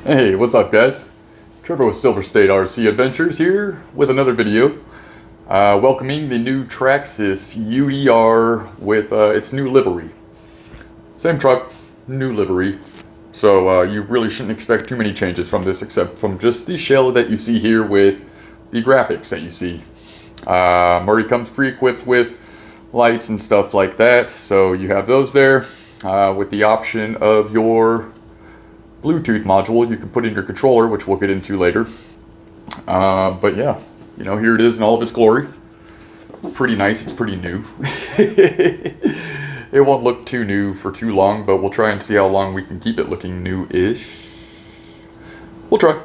Hey, what's up guys? Trevor with Silver State RC Adventures here with another video. Welcoming the new Traxxas UDR with its new livery. Same truck, new livery. So you really shouldn't expect too many changes from this except from just the shell that you see here with the graphics that you see. Already comes pre-equipped with lights and stuff like that. So you have those there with the option of your Bluetooth module you can put in your controller, which we'll get into later. But yeah, you know, here it is in all of its glory. Pretty nice, it's pretty new. It won't look too new for too long, but we'll try and see how long we can keep it looking new-ish. We'll try.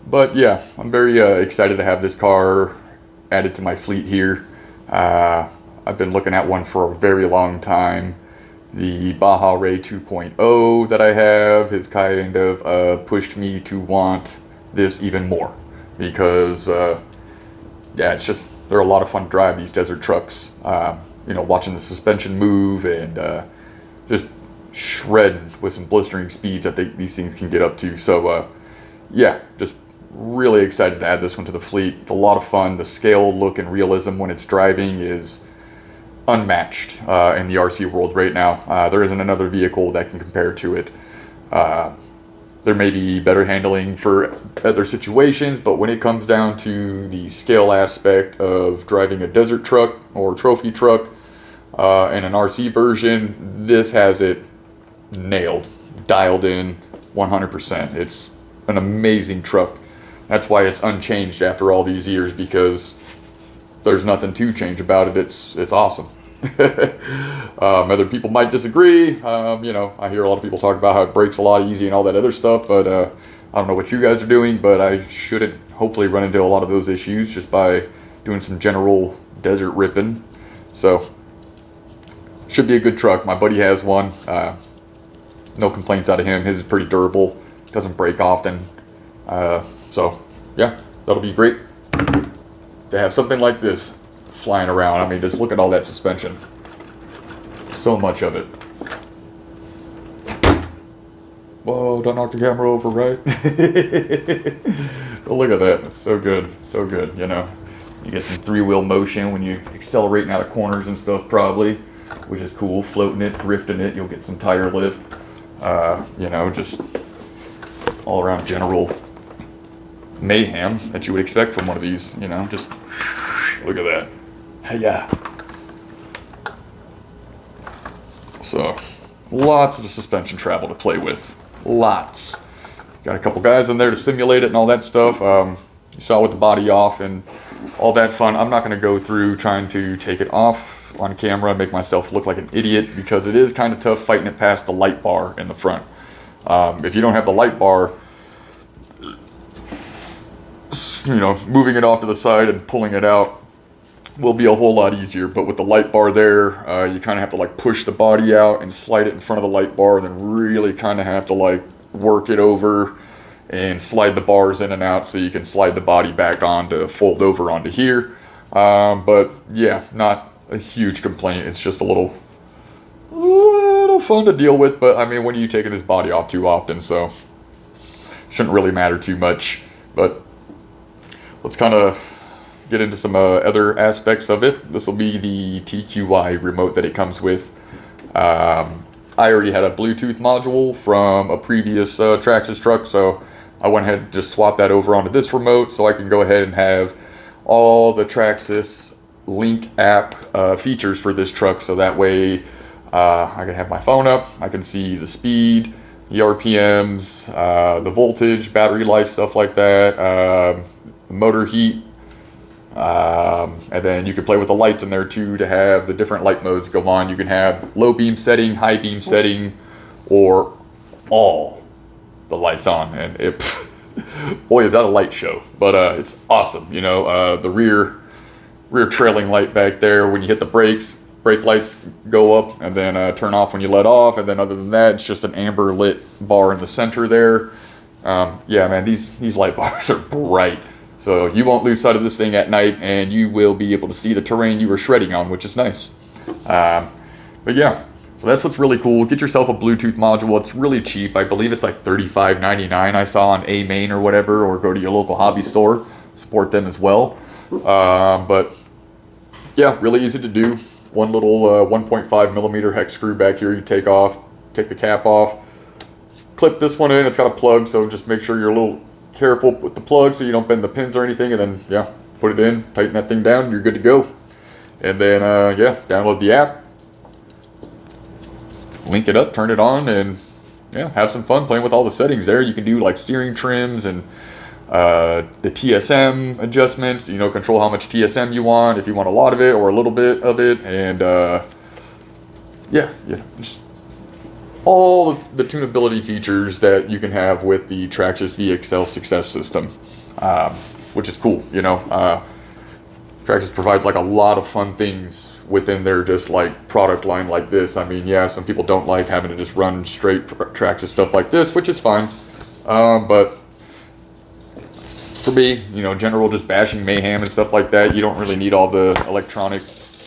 But yeah, I'm very excited to have this car added to my fleet here. I've been looking at one for a very long time. The Baja Ray 2.0 that I have has kind of pushed me to want this even more because, yeah, it's just, they're a lot of fun to drive, these desert trucks. You know, watching the suspension move and just shredding with some blistering speeds that these things can get up to. So, yeah, just really excited to add this one to the fleet. It's a lot of fun. The scale, look, and realism when it's driving is unmatched in the RC world right now. There isn't another vehicle that can compare to it. There may be better handling for other situations, but when it comes down to the scale aspect of driving a desert truck or trophy truck and an RC version, this has it nailed, dialed in 100%. It's an amazing truck. That's why it's unchanged after all these years, because there's nothing to change about it. It's awesome. Other people might disagree. You know, I hear a lot of people talk about how it brakes a lot easy and all that other stuff, but I don't know what you guys are doing, but I shouldn't hopefully run into a lot of those issues just by doing some general desert ripping. So should be a good truck. My buddy has one. No complaints out of him. His is pretty durable, doesn't break often. So yeah, that'll be great to have something like this flying around. I mean, just look at all that suspension. So much of it. Whoa, don't knock the camera over, right? But look at that. It's so good. So good, you know. You get some three-wheel motion when you're accelerating out of corners and stuff, probably, which is cool. Floating it, drifting it, you'll get some tire lift. You know, just all around general mayhem that you would expect from one of these, you know. Just look at that. Yeah. So, lots of suspension travel to play with. Lots. Got a couple guys in there to simulate it and all that stuff. You saw with the body off and all that fun. I'm not going to go through trying to take it off on camera and make myself look like an idiot, because it is kind of tough fighting it past the light bar in the front. If you don't have the light bar, you know, moving it off to the side and pulling it out will be a whole lot easier. But with the light bar there, you kind of have to like push the body out and slide it in front of the light bar, and then really kind of have to like work it over and slide the bars in and out so you can slide the body back on to fold over onto here. But yeah, not a huge complaint. It's just a little fun to deal with. But I mean, when are you taking this body off too often? So shouldn't really matter too much. But let's kind of get into some other aspects of it. This will be the TQI remote that it comes with. I already had a Bluetooth module from a previous Traxxas truck, so I went ahead and just swapped that over onto this remote so I can go ahead and have all the Traxxas Link app features for this truck, so that way I can have my phone up, I can see the speed, the RPMs, the voltage, battery life, stuff like that, motor heat, and then you can play with the lights in there too to have the different light modes go on. You can have low beam setting, high beam setting, or all the lights on, and it, boy, is that a light show. But it's awesome. You know, the rear trailing light back there, when you hit the brakes, brake lights go up and then turn off when you let off, and then other than that, it's just an amber lit bar in the center there. Yeah, man, these light bars are bright. So you won't lose sight of this thing at night, and you will be able to see the terrain you were shredding on, which is nice. But yeah, So that's what's really cool. Get yourself a Bluetooth module. It's really cheap. I believe it's like $35.99 I saw on A-Main or whatever, or go to your local hobby store. Support them as well. But yeah, really easy to do. One little 1.5 millimeter hex screw back here you take the cap off. Clip this one in. It's got a plug, so just make sure you're a little careful with the plug so you don't bend the pins or anything. And then, yeah, put it in, tighten that thing down, you're good to go. And then, yeah, download the app. Link it up, turn it on, and yeah, have some fun playing with all the settings there. You can do like steering trims and the TSM adjustments, you know, control how much TSM you want, if you want a lot of it or a little bit of it, and yeah, just all of the tunability features that you can have with the Traxxas VXL Success system, which is cool, you know. Traxxas provides like a lot of fun things within their just like product line like this. I mean, yeah, some people don't like having to just run straight Traxxas stuff like this, which is fine. But for me, you know, general just bashing mayhem and stuff like that, you don't really need all the electronic,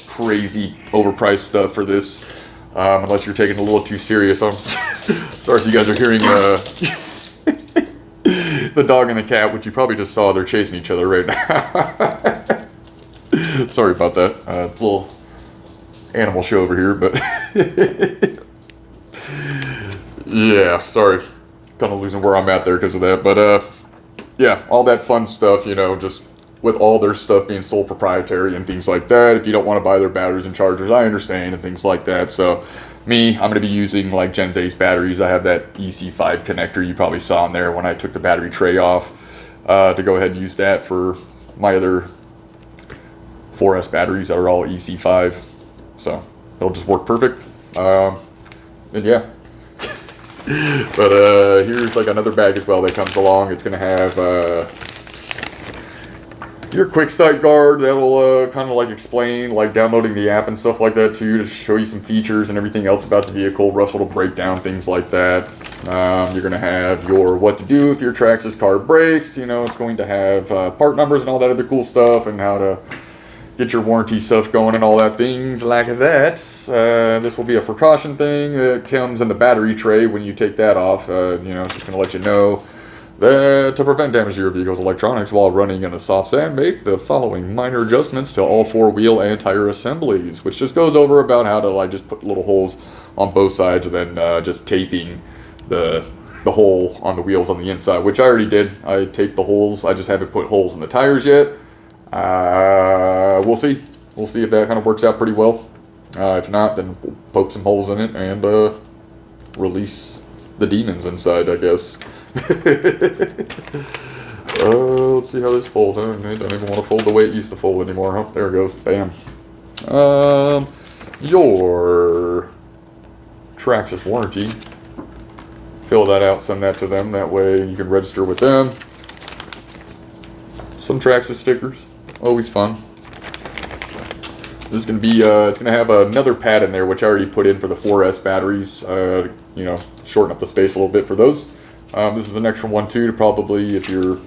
crazy, overpriced stuff for this, unless you're taking it a little too serious. Sorry if you guys are hearing the dog and the cat, which you probably just saw. They're chasing each other right now. Sorry about that. It's a little animal show over here, but yeah, sorry. Kind of losing where I'm at there because of that. But yeah, all that fun stuff, you know, just with all their stuff being sole proprietary and things like that. If you don't want to buy their batteries and chargers, I understand, and things like that. So me, I'm going to be using like Gen Ace batteries. I have that EC5 connector you probably saw in there when I took the battery tray off, to go ahead and use that for my other 4S batteries that are all EC5. So it'll just work perfect. And yeah. But here's like another bag as well that comes along. It's going to have your quick start guard that'll kind of like explain like downloading the app and stuff like that too, to show you some features and everything else about the vehicle, rough little breakdown, things like that. You're going to have your what to do if your Traxxas car breaks. You know, it's going to have part numbers and all that other cool stuff, and how to get your warranty stuff going and all that things like that. This will be a precaution thing that comes in the battery tray when you take that off. You know, it's just going to let you know that to prevent damage to your vehicle's electronics while running in a soft sand, make the following minor adjustments to all four-wheel and tire assemblies, which just goes over about how to like just put little holes on both sides and then just taping the hole on the wheels on the inside, which I already did. I taped the holes. I just haven't put holes in the tires yet. We'll see. We'll see if that kind of works out pretty well. If not, then we'll poke some holes in it and release the demons inside, I guess. Let's see how this folds. I don't even want to fold the way it used to fold anymore. Oh, there it goes. Bam. Your Traxxas warranty. Fill that out, send that to them. That way you can register with them. Some Traxxas stickers. Always fun. This is going to be, it's going to have another pad in there, which I already put in for the 4S batteries. You know, shorten up the space a little bit for those. This is an extra one too, to probably if you're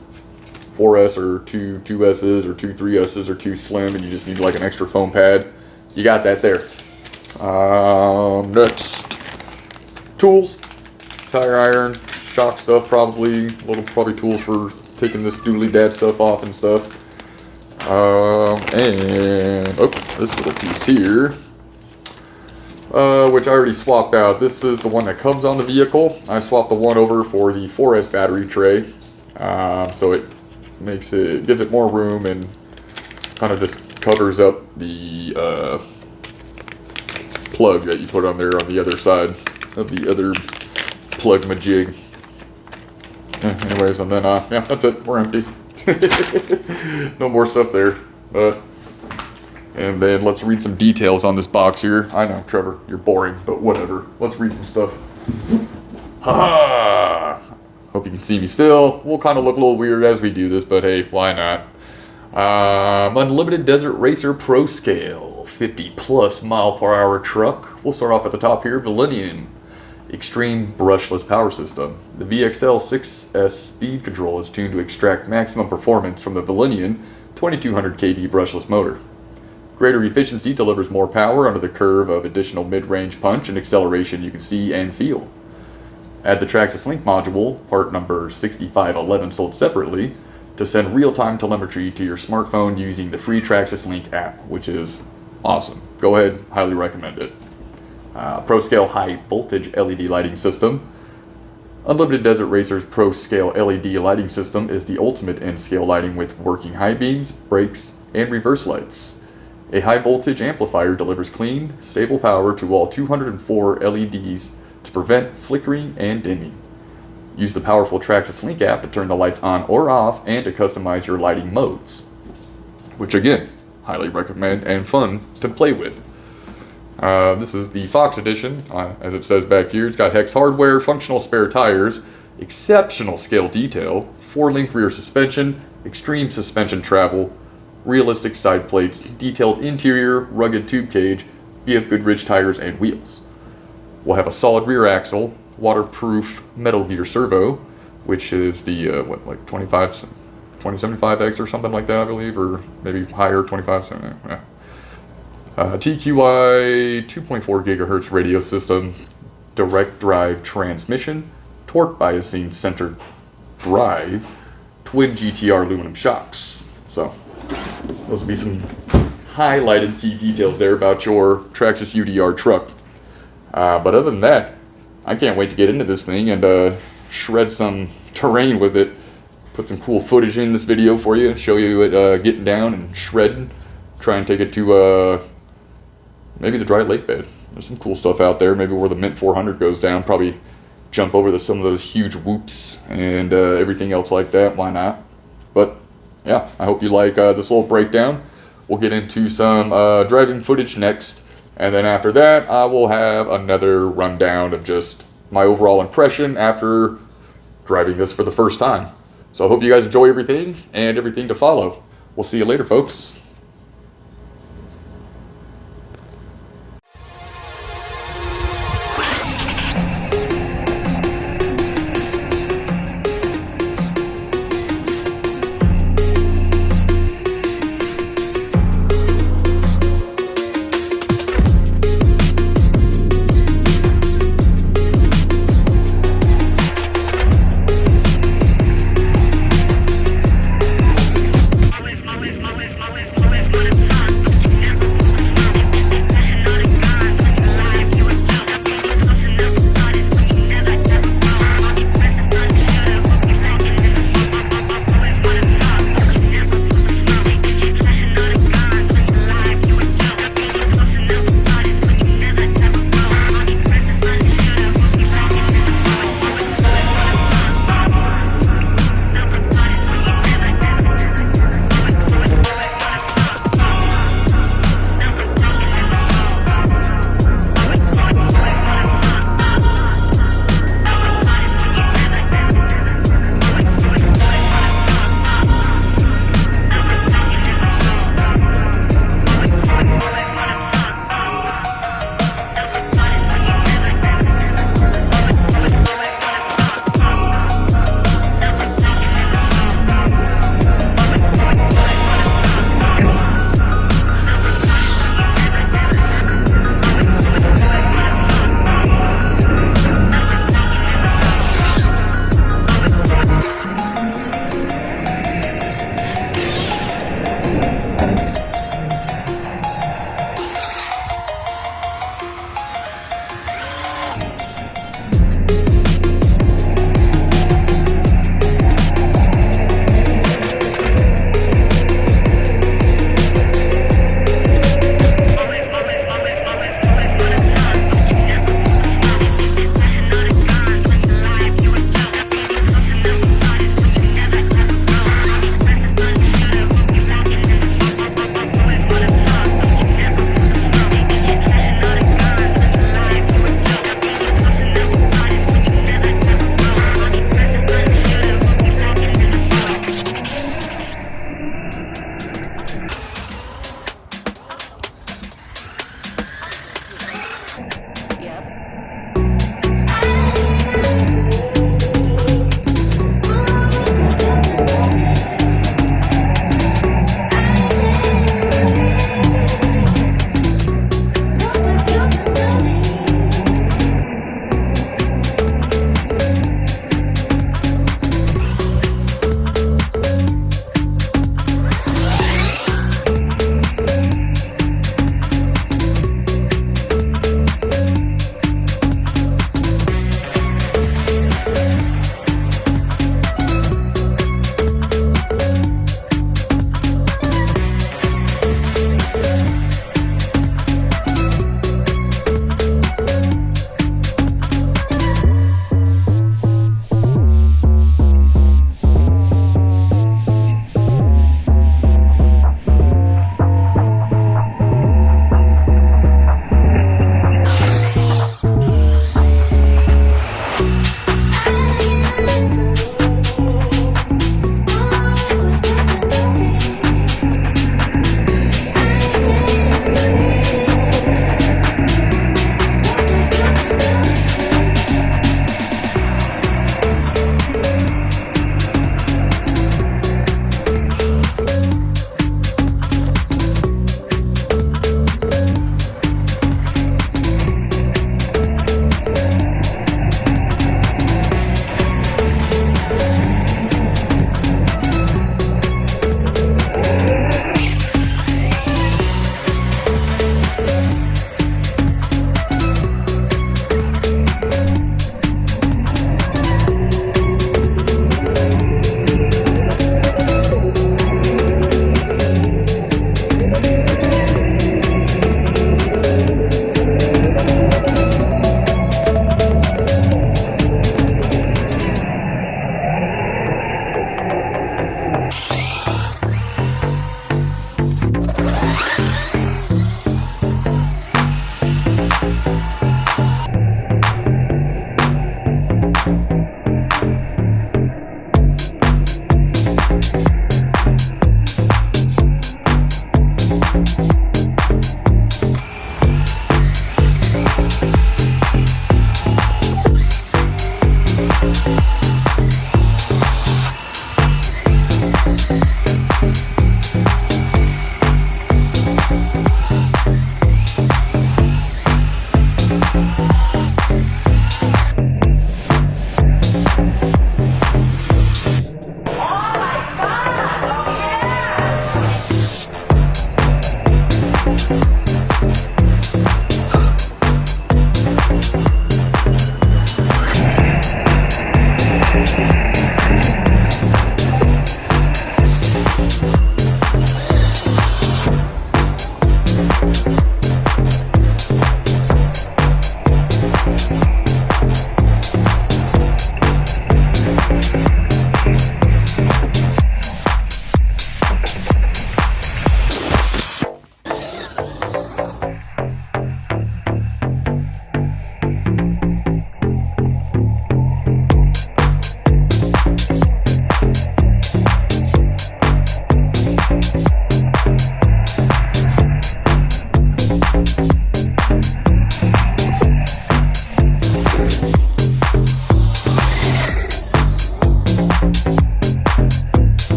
4S or two 2Ss or two 3Ss are too slim and you just need like an extra foam pad, you got that there. Next, tools, tire iron, shock stuff, probably tools for taking this doodly dad stuff off and stuff. And this little piece here, which I already swapped out. This is the one that comes on the vehicle. I swapped the one over for the 4S battery tray, so it gives it more room and kind of just covers up the plug that you put on there on the other side of the other plug majig. Anyways, and then yeah, that's it. We're empty. No more stuff there. And then let's read some details on this box here. I know, Trevor, you're boring, but whatever. Let's read some stuff. Ha! Hope you can see me still. We'll kind of look a little weird as we do this, but hey, why not? Unlimited Desert Racer Pro Scale, 50 plus mile per hour truck. We'll start off at the top here. Validian Extreme Brushless Power System. The VXL 6S speed control is tuned to extract maximum performance from the Validian 2200 kV brushless motor. Greater efficiency delivers more power under the curve of additional mid-range punch and acceleration you can see and feel. Add the Traxxas Link module, part number 6511 sold separately, to send real-time telemetry to your smartphone using the free Traxxas Link app, which is awesome. Go ahead, highly recommend it. Pro-scale high voltage LED lighting system. Unlimited Desert Racer's Pro-scale LED lighting system is the ultimate in-scale lighting with working high beams, brakes, and reverse lights. A high voltage amplifier delivers clean, stable power to all 204 LEDs to prevent flickering and dimming. Use the powerful Traxxas Link app to turn the lights on or off and to customize your lighting modes, which again, highly recommend and fun to play with. This is the Fox edition, as it says back here. It's got Hex hardware, functional spare tires, exceptional scale detail, 4-link rear suspension, extreme suspension travel, realistic side plates, detailed interior, rugged tube cage, BF Goodrich tires and wheels. We'll have a solid rear axle, waterproof Metal Gear servo, which is the, like 2075X or something like that, I believe, or maybe higher, 2570, yeah. TQI 2.4 gigahertz radio system, direct drive transmission, torque biasing center drive, twin GTR aluminum shocks. So those will be some highlighted key details there about your Traxxas UDR truck. But other than that, I can't wait to get into this thing and shred some terrain with it. Put some cool footage in this video for you, show you it getting down and shredding. Try and take it to maybe the dry lake bed. There's some cool stuff out there. Maybe where the Mint 400 goes down. Probably jump over some of those huge whoops and everything else like that. Why not? But yeah, I hope you like this little breakdown. We'll get into some driving footage next. And then after that, I will have another rundown of just my overall impression after driving this for the first time. So I hope you guys enjoy everything and everything to follow. We'll see you later, folks. Always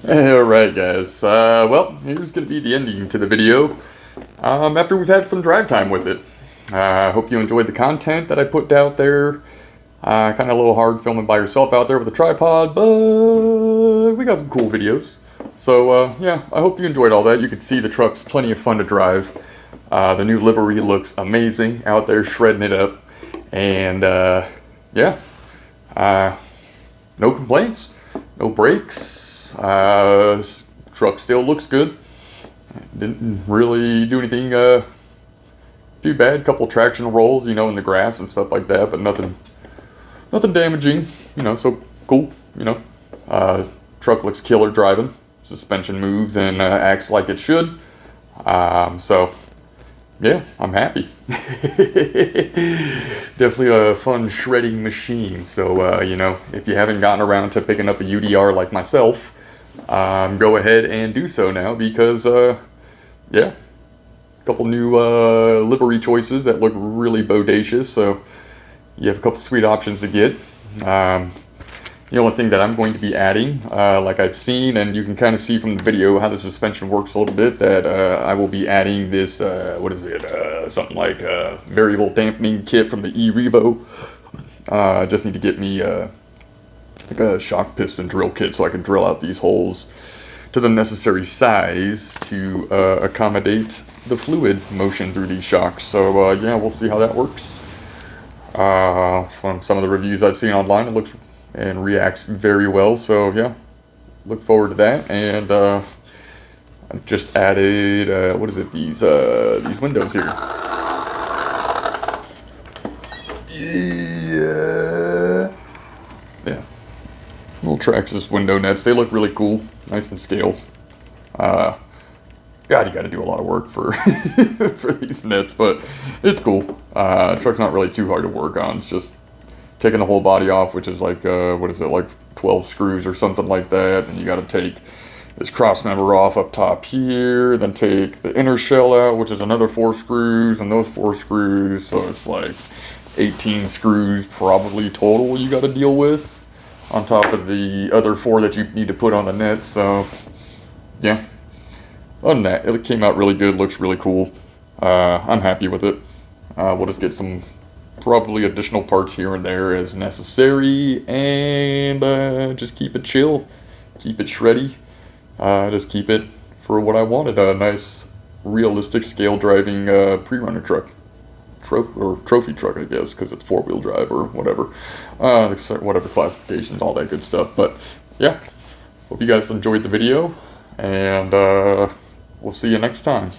Alright guys, well, here's going to be the ending to the video after we've had some drive time with it. I hope you enjoyed the content that I put out there. Kind of a little hard filming by yourself out there with a tripod, but we got some cool videos. So yeah, I hope you enjoyed all that. You can see the truck's plenty of fun to drive. The new livery looks amazing out there shredding it up. And yeah, no complaints, no brakes. Truck still looks good. Didn't really do anything too bad. Couple traction rolls, you know, in the grass and stuff like that, but nothing damaging, you know. So cool, you know. Truck looks killer driving. Suspension moves and acts like it should. So yeah, I'm happy. Definitely a fun shredding machine. So you know, if you haven't gotten around to picking up a UDR like myself, go ahead and do so now, because yeah, a couple new livery choices that look really bodacious. So you have a couple sweet options to get. The only thing that I'm going to be adding, like I've seen, and you can kind of see from the video how the suspension works a little bit, that I will be adding this, what is it, something like a variable dampening kit from the E-Revo. I just need to get me like a shock piston drill kit so I can drill out these holes to the necessary size to accommodate the fluid motion through these shocks. So yeah, we'll see how that works. From some of the reviews I've seen online, it looks and reacts very well, so yeah, look forward to that. And I've just added what is it, these windows here. Yeah, little Traxxas window nets. They look really cool, nice and scale. God, you got to do a lot of work for for these nets, but it's cool. Truck's not really too hard to work on. It's just taking the whole body off, which is like, what is it, like 12 screws or something like that. And you got to take this cross member off up top here, then take the inner shell out, which is another 4 screws, and those 4 screws. So it's like 18 screws probably total you got to deal with, on top of the other 4 that you need to put on the net. So yeah, other than that, it came out really good, looks really cool. I'm happy with it. We'll just get some probably additional parts here and there as necessary, and just keep it chill, keep it shreddy, just keep it for what I wanted, a nice realistic scale driving pre-runner truck. Trophy truck, I guess, because it's 4-wheel drive or whatever, whatever classifications, all that good stuff. But yeah, hope you guys enjoyed the video, and we'll see you next time.